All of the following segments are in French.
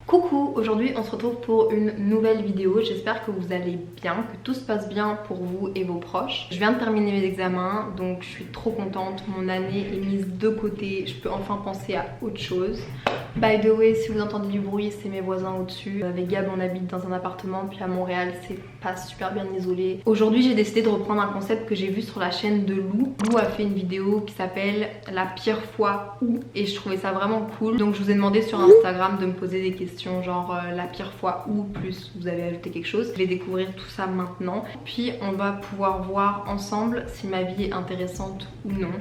Coucou, aujourd'hui on se retrouve pour une nouvelle vidéo, j'espère que vous allez bien, que tout se passe bien pour vous et vos proches. Je viens de terminer mes examens, donc je suis trop contente, mon année est mise de côté, je peux enfin penser à autre chose. By the way, si vous entendez du bruit, c'est mes voisins au-dessus. Avec Gab, on habite dans un appartement, puis à Montréal, c'est pas super bien isolé. Aujourd'hui, j'ai décidé de reprendre un concept que j'ai vu sur la chaîne de Lou. Lou a fait une vidéo qui s'appelle La pire fois où, et je trouvais ça vraiment cool. Donc je vous ai demandé sur Instagram de me poser des questions genre la pire fois où, plus vous avez ajouté quelque chose. Je vais découvrir tout ça maintenant. Puis on va pouvoir voir ensemble si ma vie est intéressante ou non.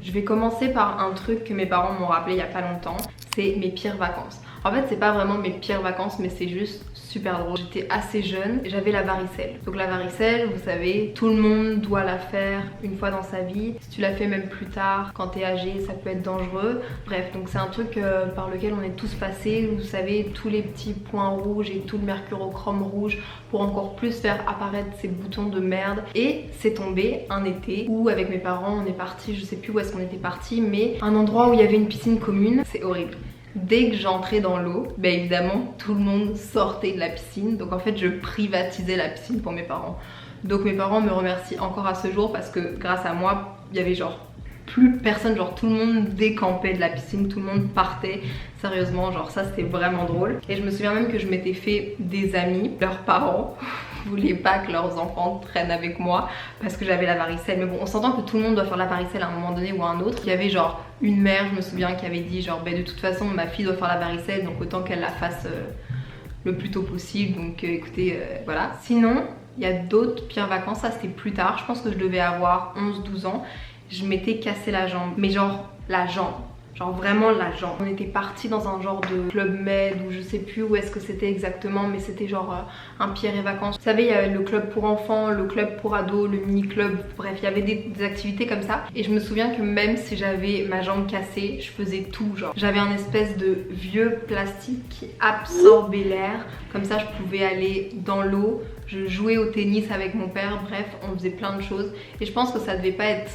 Je vais commencer par un truc que mes parents m'ont rappelé il y a pas longtemps, c'est mes pires vacances. En fait, c'est pas vraiment mes pires vacances, mais c'est juste super drôle. J'étais assez jeune, j'avais la varicelle. Donc la varicelle, vous savez, tout le monde doit la faire une fois dans sa vie. Si tu la fais même plus tard, quand t'es âgé, ça peut être dangereux. Bref, donc c'est un truc par lequel on est tous passés. Vous savez, tous les petits points rouges et tout le mercurochrome rouge pour encore plus faire apparaître ces boutons de merde. Et c'est tombé un été où avec mes parents, on est parti, je sais plus où est-ce qu'on était parti, mais un endroit où il y avait une piscine commune. C'est horrible. Dès que j'entrais dans l'eau, ben évidemment tout le monde sortait de la piscine, donc en fait je privatisais la piscine pour mes parents. Donc mes parents me remercient encore à ce jour parce que grâce à moi, il y avait genre plus personne, genre tout le monde décampait de la piscine, tout le monde partait. Sérieusement, genre ça c'était vraiment drôle. Et je me souviens même que je m'étais fait des amis, leurs parents voulaient pas que leurs enfants traînent avec moi parce que j'avais la varicelle. Mais bon, on s'entend que tout le monde doit faire la varicelle à un moment donné ou à un autre. Il y avait genre une mère, je me souviens, qui avait dit genre ben de toute façon ma fille doit faire la varicelle, donc autant qu'elle la fasse le plus tôt possible. Donc écoutez, voilà. Sinon, il y a d'autres pires vacances, ça c'était plus tard. Je pense que je devais avoir 11-12 ans. Je m'étais cassé la jambe, mais genre la jambe. Genre vraiment la jambe. On était parti dans un genre de club med ou je sais plus où est-ce que c'était exactement, mais c'était genre un Pierre et vacances. Vous savez, il y avait le club pour enfants, le club pour ados, le mini club, bref, il y avait des activités comme ça. Et je me souviens que même si j'avais ma jambe cassée, je faisais tout genre. J'avais un espèce de vieux plastique qui absorbait l'air, comme ça je pouvais aller dans l'eau, je jouais au tennis avec mon père, bref, on faisait plein de choses. Et je pense que ça devait pas être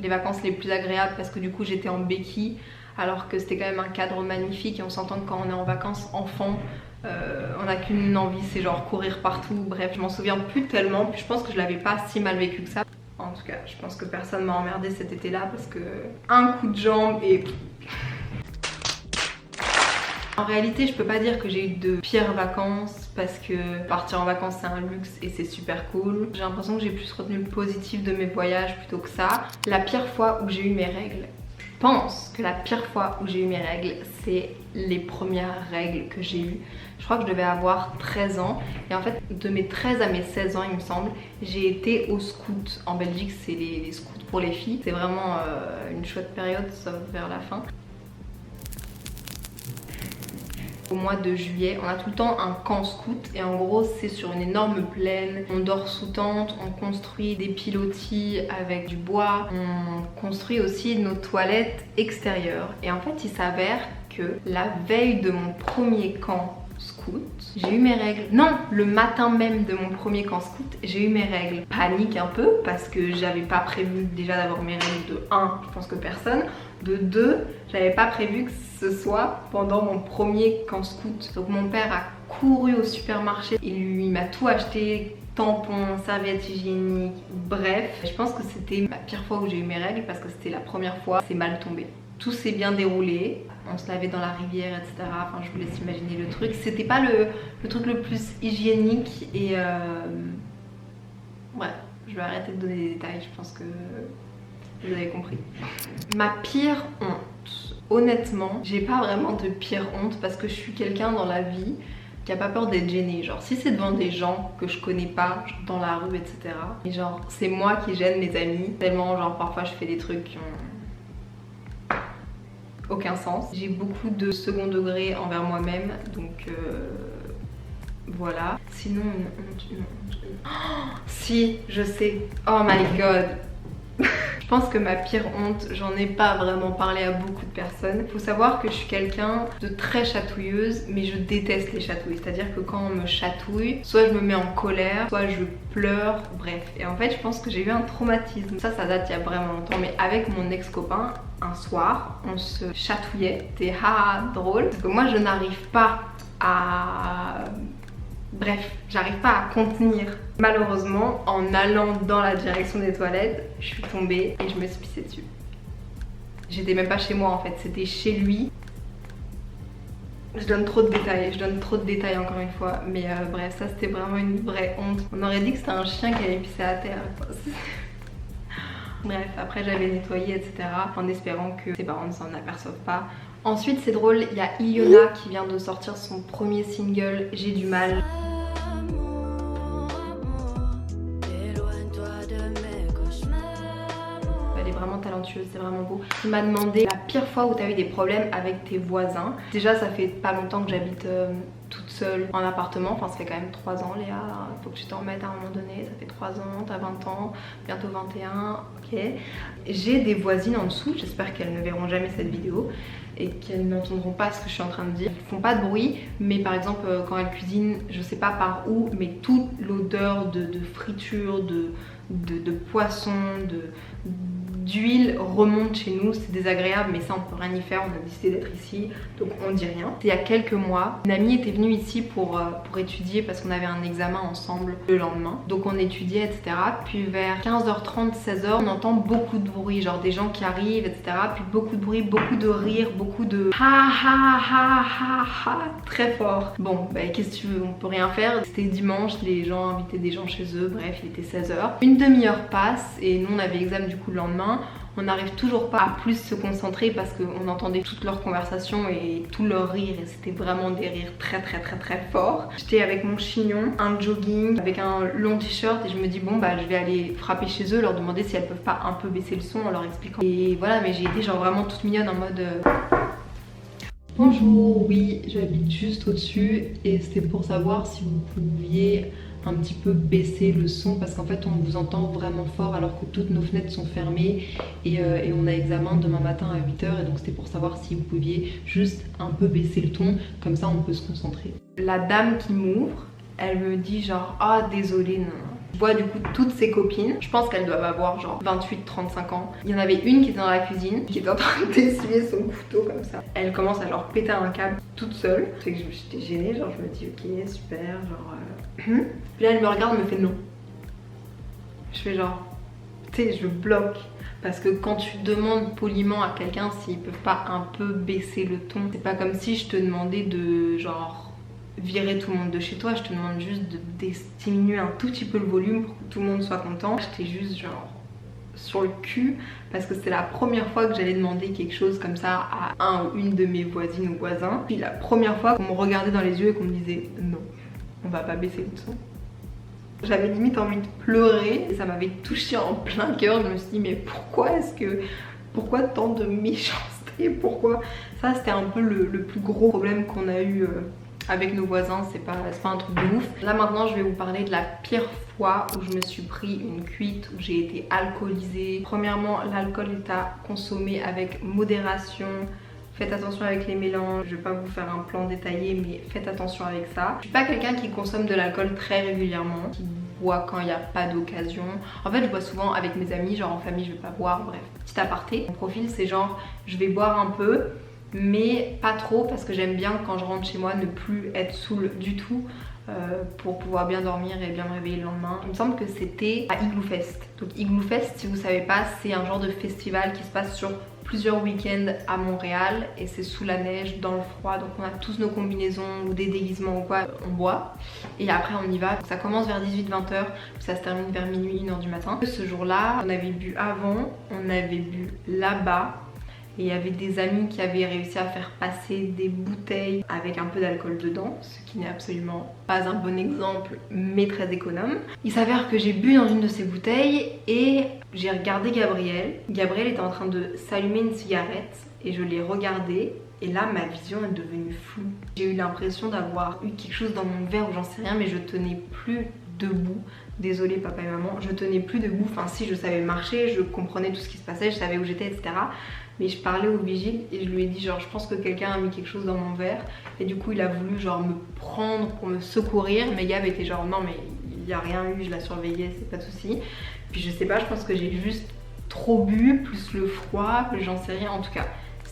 les vacances les plus agréables parce que du coup j'étais en béquille, alors que c'était quand même un cadre magnifique et on s'entend que quand on est en vacances enfant, on n'a qu'une envie, c'est genre courir partout. Bref, je m'en souviens plus tellement, puis je pense que je l'avais pas si mal vécu que ça. En tout cas, je pense que personne m'a emmerdé cet été-là parce que un coup de jambe et... En réalité, je peux pas dire que j'ai eu de pires vacances parce que partir en vacances c'est un luxe et c'est super cool. J'ai l'impression que j'ai plus retenu le positif de mes voyages plutôt que ça. La pire fois où j'ai eu mes règles, je pense que la pire fois où j'ai eu mes règles, c'est les premières règles que j'ai eues. Je crois que je devais avoir 13 ans et en fait de mes 13 à mes 16 ans il me semble, j'ai été au scout. En Belgique c'est les scouts pour les filles. C'est vraiment une chouette période, sauf vers la fin. Au mois de juillet, on a tout le temps un camp scout et en gros c'est sur une énorme plaine, on dort sous tente, on construit des pilotis avec du bois, on construit aussi nos toilettes extérieures. Et en fait il s'avère que la veille de mon premier camp scout, j'ai eu mes règles. Non, le matin même de mon premier camp scout, j'ai eu mes règles. Panique un peu parce que j'avais pas prévu déjà d'avoir mes règles. De 1, je pense que personne. De 2, j'avais pas prévu que ce soit pendant mon premier camp scout. Donc mon père a couru au supermarché, il m'a tout acheté, tampons, serviettes hygiéniques, bref. Je pense que c'était la pire fois où j'ai eu mes règles parce que c'était la première fois, c'est mal tombé. Tout s'est bien déroulé, on se lavait dans la rivière, etc. Enfin, je vous laisse imaginer le truc. C'était pas le truc le plus hygiénique et ouais, je vais arrêter de donner des détails, je pense que vous avez compris. Ma pire honte. Honnêtement, j'ai pas vraiment de pire honte parce que je suis quelqu'un dans la vie qui a pas peur d'être gênée. Genre si c'est devant des gens que je connais pas, genre dans la rue, etc. Et genre c'est moi qui gêne mes amis. Tellement genre parfois je fais des trucs qui ont aucun sens. J'ai beaucoup de second degré envers moi-même, donc voilà. Sinon une honte. Oh, si, je sais. Oh my god. Je pense que ma pire honte, j'en ai pas vraiment parlé à beaucoup de personnes. Faut savoir que je suis quelqu'un de très chatouilleuse, mais je déteste les chatouilles. C'est-à-dire que quand on me chatouille, soit je me mets en colère, soit je pleure, bref. Et en fait, je pense que j'ai eu un traumatisme. Ça date il y a vraiment longtemps, mais avec mon ex-copain, un soir, on se chatouillait. C'était haha drôle. Parce que moi, je n'arrive pas à... Bref, j'arrive pas à contenir. Malheureusement, en allant dans la direction des toilettes, je suis tombée et je me suis pissée dessus. J'étais même pas chez moi en fait, c'était chez lui. Je donne trop de détails encore une fois, mais bref, ça c'était vraiment une vraie honte. On aurait dit que c'était un chien qui avait pissé à terre, quoi. Bref, après j'avais nettoyé, etc. en espérant que ses parents ne s'en aperçoivent pas. Ensuite, c'est drôle, il y a Iona qui vient de sortir son premier single, J'ai du mal. Elle est vraiment talentueuse, c'est vraiment beau. Il m'a demandé la pire fois où tu as eu des problèmes avec tes voisins. Déjà, ça fait pas longtemps que j'habite toute seule en appartement. Enfin, ça fait quand même 3 ans, Léa. Faut que tu t'en remettes à un moment donné. Ça fait 3 ans, t'as 20 ans, bientôt 21. Ok. J'ai des voisines en dessous. J'espère qu'elles ne verront jamais cette vidéo et qu'elles n'entendront pas ce que je suis en train de dire. Elles font pas de bruit, mais par exemple, quand elles cuisinent, je sais pas par où, mais toute l'odeur de friture, de poisson, d'huile remonte chez nous, c'est désagréable, mais ça on peut rien y faire, on a décidé d'être ici, donc on dit rien. Il y a quelques mois, une amie était venue ici pour étudier parce qu'on avait un examen ensemble le lendemain, donc on étudiait, etc. Puis vers 15h30, 16h, on entend beaucoup de bruit, genre des gens qui arrivent, etc. Puis beaucoup de bruit, beaucoup de rire, beaucoup de ha ha ha ha ha, très fort. Bon, bah qu'est-ce que tu veux, on peut rien faire. C'était dimanche, les gens invitaient des gens chez eux, bref, il était 16h. Une demi-heure passe et nous on avait examen du coup le lendemain. On n'arrive toujours pas à plus se concentrer parce qu'on entendait toutes leurs conversations et tout leur rire et c'était vraiment des rires très forts. J'étais avec mon chignon, un jogging, avec un long t-shirt et je me dis bon bah je vais aller frapper chez eux, leur demander si elles peuvent pas un peu baisser le son en leur expliquant. Et voilà, mais j'ai été genre vraiment toute mignonne en mode... Bonjour, oui, j'habite juste au-dessus et c'était pour savoir si vous pouviez un petit peu baisser le son parce qu'en fait on vous entend vraiment fort alors que toutes nos fenêtres sont fermées et on a examen demain matin à 8h et donc c'était pour savoir si vous pouviez juste un peu baisser le ton, comme ça on peut se concentrer. La dame qui m'ouvre, elle me dit genre ah désolée, non. Je vois du coup toutes ses copines, je pense qu'elles doivent avoir genre 28-35 ans. Il y en avait une qui était dans la cuisine, qui était en train d'essuyer son couteau comme ça. Elle commence à leur péter un câble toute seule. C'est que j'étais gênée, genre je me dis ok super, genre... Puis là elle me regarde, me fait non. Je fais genre, tu sais, je bloque. Parce que quand tu demandes poliment à quelqu'un s'ils peuvent pas un peu baisser le ton, c'est pas comme si je te demandais de genre virer tout le monde de chez toi, je te demande juste de diminuer un tout petit peu le volume pour que tout le monde soit content. J'étais juste genre sur le cul parce que c'était la première fois que j'allais demander quelque chose comme ça à un ou une de mes voisines ou voisins. Puis la première fois qu'on me regardait dans les yeux et qu'on me disait non, on va pas baisser le son. J'avais limite envie de pleurer et ça m'avait touchée en plein cœur. Je me suis dit mais pourquoi tant de méchanceté, pourquoi? Ça c'était un peu le plus gros problème qu'on a eu avec nos voisins, c'est pas un truc de ouf. Là maintenant je vais vous parler de la pire fois où je me suis pris une cuite, où j'ai été alcoolisée. Premièrement, l'alcool est à consommer avec modération. Faites attention avec les mélanges, je vais pas vous faire un plan détaillé mais faites attention avec ça. Je suis pas quelqu'un qui consomme de l'alcool très régulièrement, qui boit quand il n'y a pas d'occasion. En fait je bois souvent avec mes amis, genre en famille je vais pas boire, bref. Petit aparté, mon profil c'est genre je vais boire un peu mais pas trop parce que j'aime bien quand je rentre chez moi ne plus être saoule du tout pour pouvoir bien dormir et bien me réveiller le lendemain. Il me semble que c'était à Igloo Fest. Donc Igloo Fest, si vous savez pas, c'est un genre de festival qui se passe sur plusieurs week-ends à Montréal et c'est sous la neige, dans le froid, donc on a tous nos combinaisons ou des déguisements ou quoi, on boit et après on y va. Donc ça commence vers 18-20h puis ça se termine vers minuit, 1h du matin. Ce jour-là, on avait bu avant, on avait bu là-bas. Et il y avait des amis qui avaient réussi à faire passer des bouteilles avec un peu d'alcool dedans, ce qui n'est absolument pas un bon exemple, mais très économe. Il s'avère que j'ai bu dans une de ces bouteilles et j'ai regardé Gabriel. Gabriel était en train de s'allumer une cigarette et je l'ai regardé. Et là, ma vision est devenue floue. J'ai eu l'impression d'avoir eu quelque chose dans mon verre ou j'en sais rien, mais je tenais plus debout. Désolée papa et maman, je tenais plus debout. Enfin si, je savais marcher, je comprenais tout ce qui se passait, je savais où j'étais, etc. Mais je parlais au vigile et je lui ai dit genre je pense que quelqu'un a mis quelque chose dans mon verre. Et du coup il a voulu genre me prendre pour me secourir. Mais Gab était genre non mais il n'y a rien eu, je la surveillais, c'est pas de souci. Puis je sais pas, je pense que j'ai juste trop bu, plus le froid, plus j'en sais rien. En tout cas,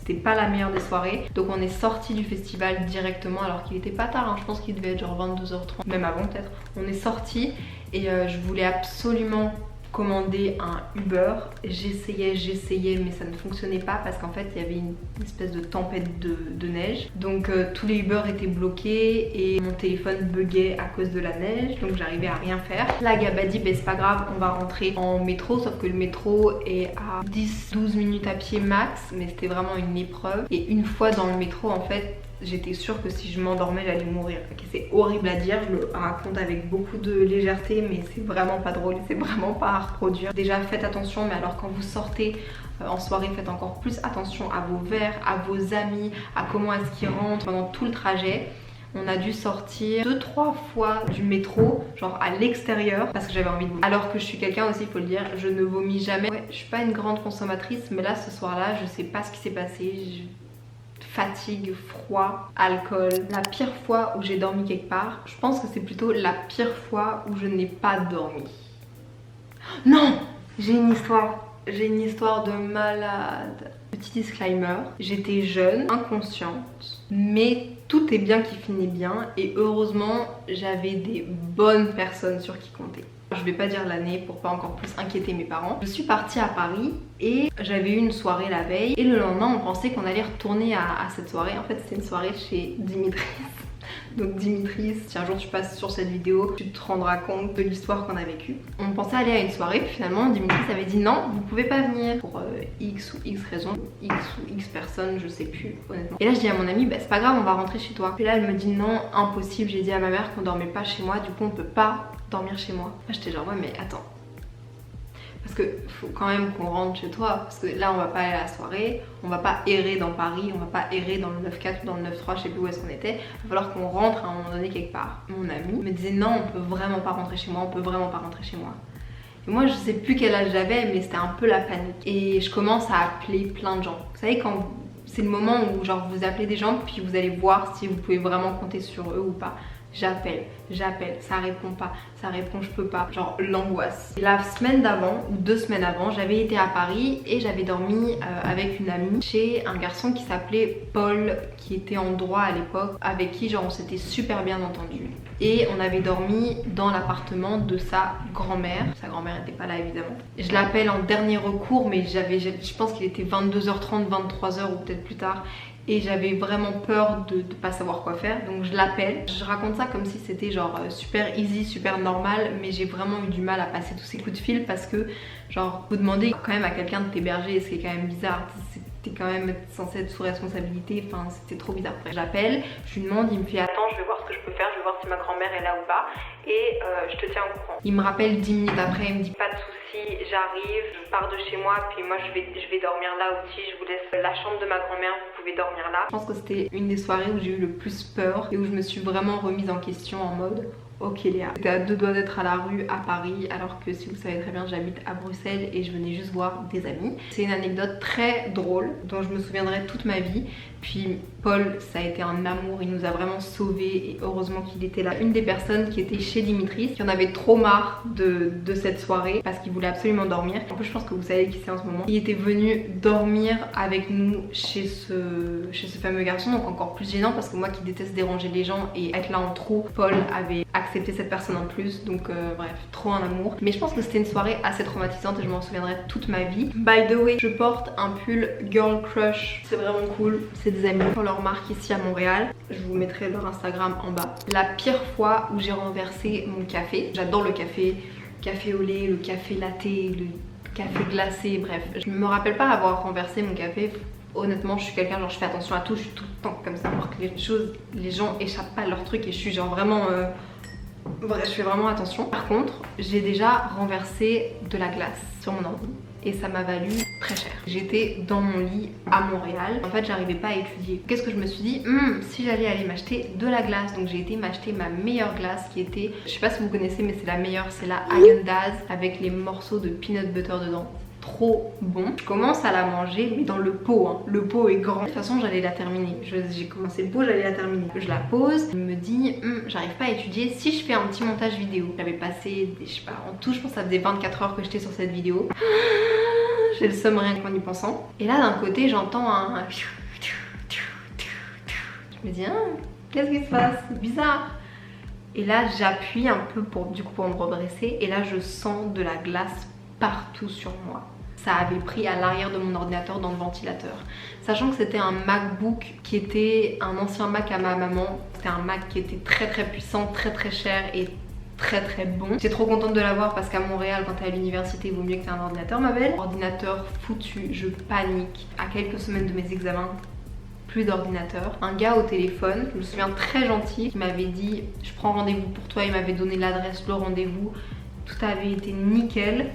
c'était pas la meilleure des soirées. Donc on est sorti du festival directement alors qu'il était pas tard, hein. Je pense qu'il devait être genre 22h30, même avant peut-être. On est sorti et je voulais absolument commander un Uber. J'essayais mais ça ne fonctionnait pas parce qu'en fait il y avait une espèce de tempête de neige. Donc tous les Uber étaient bloqués et mon téléphone buguait à cause de la neige, donc j'arrivais à rien faire. La Gab a dit bah, c'est pas grave, on va rentrer en métro, sauf que le métro est à 10-12 minutes à pied max, mais c'était vraiment une épreuve. Et une fois dans le métro en fait j'étais sûre que si je m'endormais j'allais mourir. Okay, c'est horrible à dire, je le raconte avec beaucoup de légèreté mais c'est vraiment pas drôle, c'est vraiment pas à reproduire. Déjà faites attention, mais alors quand vous sortez en soirée faites encore plus attention à vos verres, à vos amis, à comment est-ce qu'ils rentrent pendant tout le trajet. On a dû sortir 2-3 fois du métro, genre à l'extérieur, parce que j'avais envie de vomir. Alors que je suis quelqu'un aussi, il faut le dire, je ne vomis jamais. Ouais, je suis pas une grande consommatrice, mais là ce soir-là, je sais pas ce qui s'est passé. Fatigue, froid, alcool. La pire fois où j'ai dormi quelque part, je pense que c'est plutôt la pire fois où je n'ai pas dormi. Non, j'ai une histoire de malade. Petit disclaimer, j'étais jeune, inconsciente, mais tout est bien qui finit bien et heureusement j'avais des bonnes personnes sur qui compter. Je vais pas dire l'année pour pas encore plus inquiéter mes parents. Je suis partie à Paris et j'avais eu une soirée la veille et le lendemain on pensait qu'on allait retourner à cette soirée. En fait c'était une soirée chez Dimitris. Donc Dimitris, si un jour tu passes sur cette vidéo, tu te rendras compte de l'histoire qu'on a vécue. On pensait aller à une soirée, puis finalement Dimitris avait dit non, vous pouvez pas venir pour X ou X raisons, X ou X personnes, je sais plus honnêtement. Et là je dis à mon amie, bah c'est pas grave, on va rentrer chez toi. Puis là elle me dit non, impossible, j'ai dit à ma mère qu'on dormait pas chez moi, du coup on peut pas dormir chez moi. Moi j'étais genre ouais mais attends. Parce que faut quand même qu'on rentre chez toi, parce que là on va pas aller à la soirée, on va pas errer dans Paris, on va pas errer dans le 9-4 ou dans le 9-3, je sais plus où est-ce qu'on était. Il va falloir qu'on rentre à un moment donné quelque part. Mon ami me disait non, on peut vraiment pas rentrer chez moi, on peut vraiment pas rentrer chez moi. Et moi je sais plus quel âge j'avais, mais c'était un peu la panique. Et je commence à appeler plein de gens. Vous savez quand c'est le moment où genre vous appelez des gens puis vous allez voir si vous pouvez vraiment compter sur eux ou pas. J'appelle, ça répond pas, ça répond, je peux pas, genre l'angoisse. La semaine d'avant ou 2 semaines avant, j'avais été à Paris et j'avais dormi avec une amie chez un garçon qui s'appelait Paul, qui était en droit à l'époque, avec qui genre on s'était super bien entendu. Et on avait dormi dans l'appartement de sa grand-mère. Sa grand-mère n'était pas là évidemment. Je l'appelle en dernier recours, mais je pense qu'il était 22h30, 23h ou peut-être plus tard. Et j'avais vraiment peur de pas savoir quoi faire, donc je l'appelle. Je raconte ça comme si c'était genre super easy, super normal, mais j'ai vraiment eu du mal à passer tous ces coups de fil parce que genre vous demandez quand même à quelqu'un de t'héberger, ce qui est quand même bizarre. T'es quand même censé être sous responsabilité, enfin c'était trop bizarre. Après j'appelle, je lui demande, il me fait attends je vais voir ce que je peux faire, je vais voir si ma grand-mère est là ou pas et je te tiens au courant. Il me rappelle 10 minutes après, il me dit pas de soucis, j'arrive, je pars de chez moi puis moi je vais dormir là aussi, je vous laisse la chambre de ma grand-mère, vous pouvez dormir là. Je pense que c'était une des soirées où j'ai eu le plus peur et où je me suis vraiment remise en question en mode ok Léa, j'étais à 2 doigts d'être à la rue à Paris alors que si vous savez très bien j'habite à Bruxelles et je venais juste voir des amis. C'est une anecdote très drôle dont je me souviendrai toute ma vie. Puis Paul ça a été un amour, il nous a vraiment sauvés et heureusement qu'il était là. Une des personnes qui était chez Dimitris qui en avait trop marre de cette soirée parce qu'il voulait absolument dormir. En plus je pense que vous savez qui c'est en ce moment. Il était venu dormir avec nous chez ce fameux garçon, donc encore plus gênant parce que moi qui déteste déranger les gens et être là en trop, Paul avait accepté cette personne en plus, donc bref, trop un amour. Mais je pense que c'était une soirée assez traumatisante et je m'en souviendrai toute ma vie. By the way, je porte un pull Girl Crush, c'est vraiment cool, c'est des amis pour leur marque ici à Montréal. Je vous mettrai leur Instagram en bas. La pire fois où j'ai renversé mon café, j'adore le café au lait, le café latte, le café glacé, bref. Je me rappelle pas avoir renversé mon café. Honnêtement je suis quelqu'un genre je fais attention à tout, je suis tout le temps comme ça pour que les gens échappent pas à leur truc et je suis genre vraiment bref je fais vraiment attention. Par contre j'ai déjà renversé de la glace sur mon ordi et ça m'a valu très cher. J'étais dans mon lit à Montréal, en fait j'arrivais pas à étudier. Qu'est-ce que je me suis dit, si j'allais aller m'acheter de la glace. Donc j'ai été m'acheter ma meilleure glace qui était, je sais pas si vous connaissez mais c'est la meilleure, c'est la Häagen-Dazs avec les morceaux de peanut butter dedans. Trop bon. Je commence à la manger mais dans le pot, hein. Le pot est grand. De toute façon j'allais la terminer. J'ai commencé le pot, j'allais la terminer. Je la pose, je me dis j'arrive pas à étudier. Si je fais un petit montage vidéo, j'avais passé je sais pas, en tout je pense que ça faisait 24 heures que j'étais sur cette vidéo. j'ai le seum rien qu'en y pensant. Et là d'un côté j'entends un... Je me dis, qu'est-ce qui se passe? C'est bizarre. Et là j'appuie un peu pour me redresser et là je sens de la glace partout sur moi. Ça avait pris à l'arrière de mon ordinateur dans le ventilateur. Sachant que c'était un MacBook qui était un ancien Mac à ma maman. C'était un Mac qui était très puissant, très cher et très bon. J'étais trop contente de l'avoir parce qu'à Montréal, quand t'es à l'université, il vaut mieux que t'aies un ordinateur, ma belle. Ordinateur foutu, je panique. À quelques semaines de mes examens, plus d'ordinateur. Un gars au téléphone, je me souviens très gentil, qui m'avait dit je prends rendez-vous pour toi, il m'avait donné l'adresse, le rendez-vous, tout avait été nickel.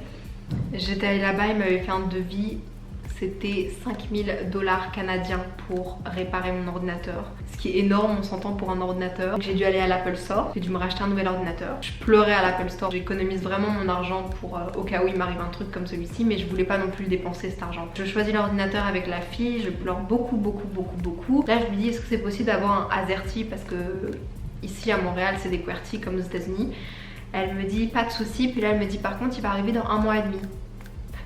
J'étais allée là-bas, il m'avait fait un devis, c'était 5000 $ canadiens pour réparer mon ordinateur. Ce qui est énorme, on s'entend, pour un ordinateur. J'ai dû aller à l'Apple Store, j'ai dû me racheter un nouvel ordinateur. Je pleurais à l'Apple Store, j'économise vraiment mon argent pour au cas où il m'arrive un truc comme celui-ci, mais je voulais pas non plus le dépenser cet argent. Je choisis l'ordinateur avec la fille, je pleure beaucoup. Là je me dis, est-ce que c'est possible d'avoir un AZERTY, parce que ici à Montréal c'est des QWERTY comme aux États-Unis. Elle me dit pas de soucis, puis là elle me dit par contre il va arriver dans 1 mois et demi.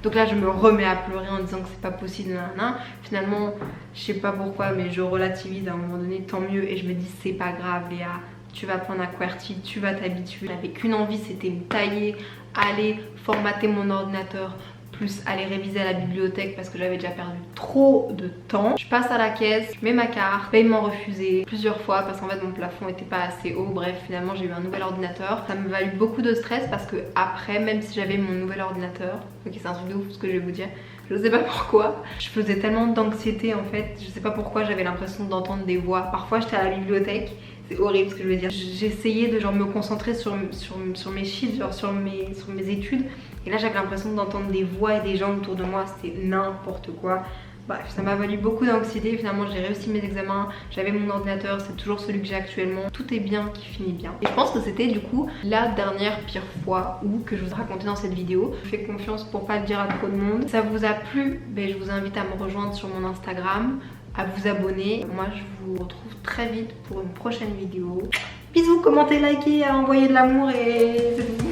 Donc là je me remets à pleurer en disant que c'est pas possible, nanana. Finalement je sais pas pourquoi mais je relativise à un moment donné, tant mieux, et je me dis c'est pas grave Léa, tu vas prendre un QWERTY, tu vas t'habituer. J'avais qu'une envie, c'était me tailler, aller formater mon ordinateur, plus aller réviser à la bibliothèque parce que j'avais déjà perdu trop de temps. Je passe à la caisse, je mets ma carte, paiement refusé plusieurs fois parce qu'en fait mon plafond était pas assez haut. Bref, finalement j'ai eu un nouvel ordinateur. Ça me valut beaucoup de stress parce que après, même si j'avais mon nouvel ordinateur, ok c'est un truc de ouf ce que je vais vous dire, je sais pas pourquoi, je faisais tellement d'anxiété en fait, je sais pas pourquoi, j'avais l'impression d'entendre des voix. Parfois j'étais à la bibliothèque, c'est horrible ce que je veux dire, j'essayais de genre me concentrer sur mes sheets, genre sur mes études, et là j'avais l'impression d'entendre des voix et des gens autour de moi, c'était n'importe quoi. Bref, ça m'a valu beaucoup d'anxiété. Finalement j'ai réussi mes examens, j'avais mon ordinateur, c'est toujours celui que j'ai actuellement. Tout est bien qui finit bien. Et je pense que c'était du coup la dernière pire fois que je vous ai raconté dans cette vidéo. Je fais confiance pour pas le dire à trop de monde. Si ça vous a plu, je vous invite à me rejoindre sur mon Instagram, à vous abonner. Moi je vous retrouve très vite pour une prochaine vidéo. Bisous, commentez, likez, envoyez de l'amour et c'est tout.